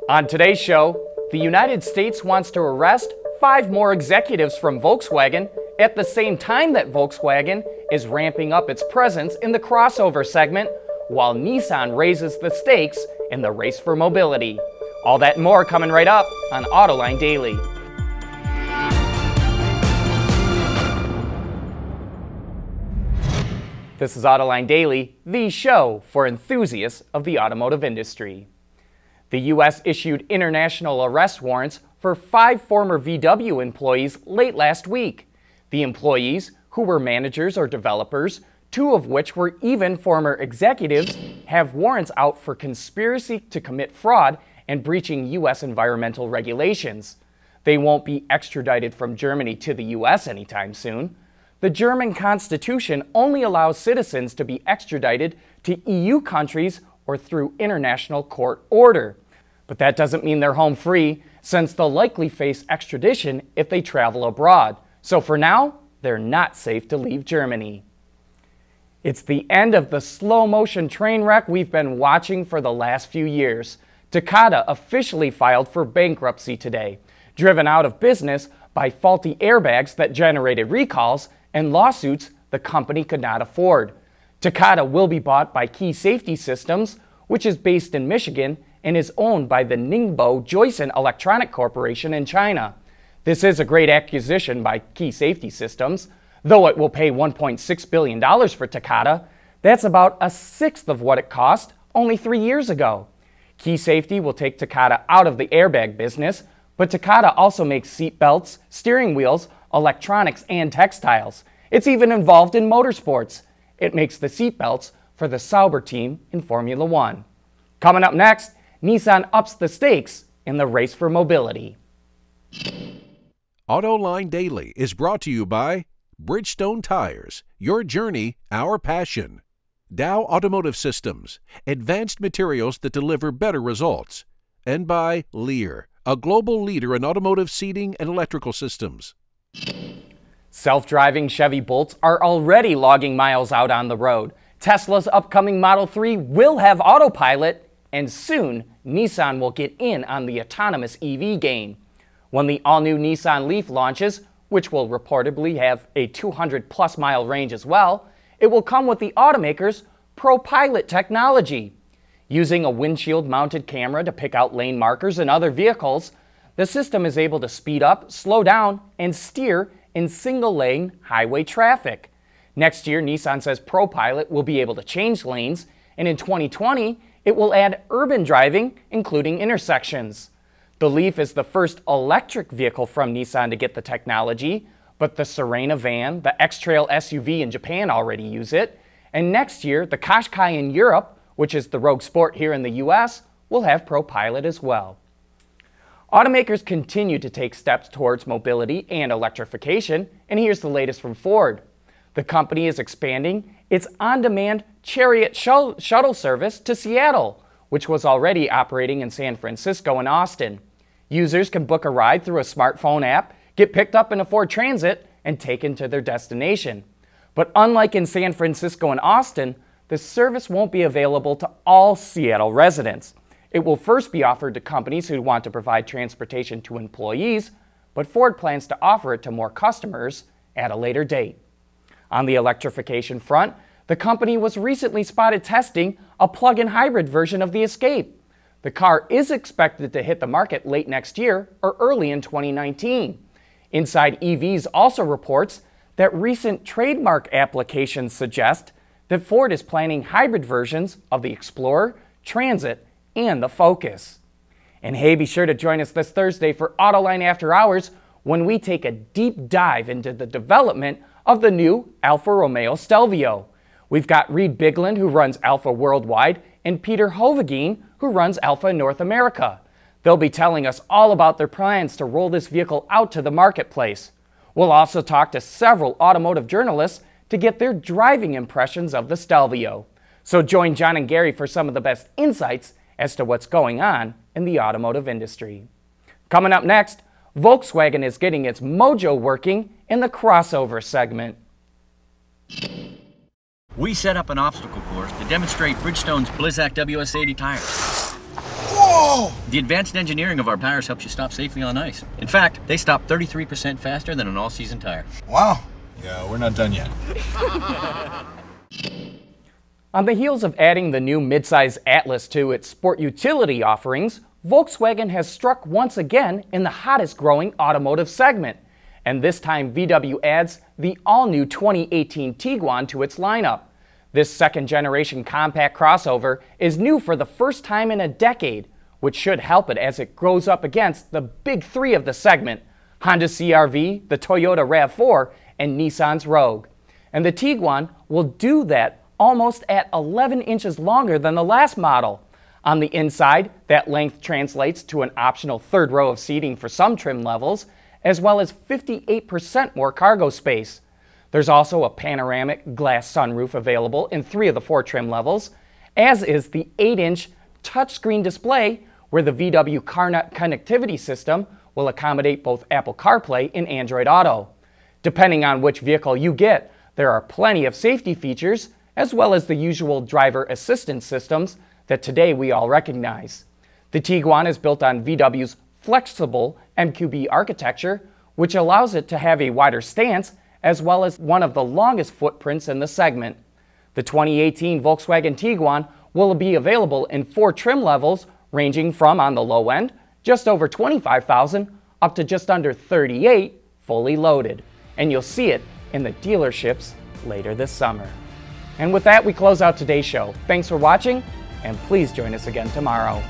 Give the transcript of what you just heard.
On today's show, the United States wants to arrest 5 more executives from Volkswagen at the same time that Volkswagen is ramping up its presence in the crossover segment, while Nissan raises the stakes in the race for mobility. All that and more coming right up on Autoline Daily. This is Autoline Daily, the show for enthusiasts of the automotive industry. The U.S. issued international arrest warrants for 5 former VW employees late last week. The employees, who were managers or developers, 2 of which were even former executives, have warrants out for conspiracy to commit fraud and breaching U.S. environmental regulations. They won't be extradited from Germany to the U.S. anytime soon. The German Constitution only allows citizens to be extradited to EU countries or through international court order. But that doesn't mean they're home free, since they'll likely face extradition if they travel abroad. So for now, they're not safe to leave Germany. It's the end of the slow-motion train wreck we've been watching for the last few years. Takata officially filed for bankruptcy today, driven out of business by faulty airbags that generated recalls and lawsuits the company could not afford. Takata will be bought by Key Safety Systems, which is based in Michigan and is owned by the Ningbo Joyson Electronic Corporation in China. This is a great acquisition by Key Safety Systems. Though it will pay $1.6 billion for Takata, that's about 1/6 of what it cost only 3 years ago. Key Safety will take Takata out of the airbag business, but Takata also makes seat belts, steering wheels, electronics, and textiles. It's even involved in motorsports. It makes the seat belts for the Sauber team in Formula One. Coming up next, Nissan ups the stakes in the race for mobility. Autoline Daily is brought to you by Bridgestone Tires, your journey, our passion. Dow Automotive Systems, advanced materials that deliver better results. And by Lear, a global leader in automotive seating and electrical systems. Self-driving Chevy Bolts are already logging miles out on the road. Tesla's upcoming Model 3 will have Autopilot, and soon Nissan will get in on the autonomous EV game. When the all-new Nissan Leaf launches, which will reportedly have a 200-plus mile range as well, it will come with the automaker's ProPilot technology. Using a windshield-mounted camera to pick out lane markers in other vehicles, the system is able to speed up, slow down, and steer in single-lane highway traffic. Next year, Nissan says ProPilot will be able to change lanes, and in 2020, it will add urban driving, including intersections. The Leaf is the first electric vehicle from Nissan to get the technology, but the Serena van, the X-Trail SUV in Japan already use it, and next year, the Qashqai in Europe, which is the Rogue Sport here in the US, will have ProPilot as well. Automakers continue to take steps towards mobility and electrification, and here's the latest from Ford. The company is expanding its on-demand Chariot shuttle service to Seattle, which was already operating in San Francisco and Austin. Users can book a ride through a smartphone app, get picked up in a Ford Transit, and taken to their destination. But unlike in San Francisco and Austin, the service won't be available to all Seattle residents. It will first be offered to companies who want to provide transportation to employees, but Ford plans to offer it to more customers at a later date. On the electrification front, the company was recently spotted testing a plug-in hybrid version of the Escape. The car is expected to hit the market late next year or early in 2019. Inside EVs also reports that recent trademark applications suggest that Ford is planning hybrid versions of the Explorer, Transit, and the Focus. And hey, be sure to join us this Thursday for Autoline After Hours when we take a deep dive into the development of the new Alfa Romeo Stelvio. We've got Reed Bigland, who runs Alfa Worldwide, and Peter Hovegien, who runs Alfa in North America. They'll be telling us all about their plans to roll this vehicle out to the marketplace. We'll also talk to several automotive journalists to get their driving impressions of the Stelvio. So join John and Gary for some of the best insights as to what's going on in the automotive industry. Coming up next, Volkswagen is getting its mojo working in the crossover segment. We set up an obstacle course to demonstrate Bridgestone's Blizzak WS80 tires. Whoa! Whoa! The advanced engineering of our tires helps you stop safely on ice. In fact, they stop 33% faster than an all-season tire. Wow. Yeah, we're not done yet. On the heels of adding the new midsize Atlas to its sport utility offerings, Volkswagen has struck once again in the hottest growing automotive segment. And this time VW adds the all-new 2018 Tiguan to its lineup. This second-generation compact crossover is new for the first time in a decade, which should help it as it grows up against the big three of the segment, Honda CR-V, the Toyota RAV4, and Nissan's Rogue. And the Tiguan will do that almost at 11 inches longer than the last model. On the inside, that length translates to an optional third row of seating for some trim levels, as well as 58% more cargo space. There's also a panoramic glass sunroof available in 3 of the 4 trim levels, as is the 8-inch touchscreen display where the VW CarNet connectivity system will accommodate both Apple CarPlay and Android Auto. Depending on which vehicle you get, there are plenty of safety features, as well as the usual driver assistance systems that today we all recognize. The Tiguan is built on VW's flexible MQB architecture, which allows it to have a wider stance as well as one of the longest footprints in the segment. The 2018 Volkswagen Tiguan will be available in 4 trim levels ranging from, on the low end, just over $25,000 up to just under $38,000 fully loaded. And you'll see it in the dealerships later this summer. And with that, we close out today's show. Thanks for watching, and please join us again tomorrow.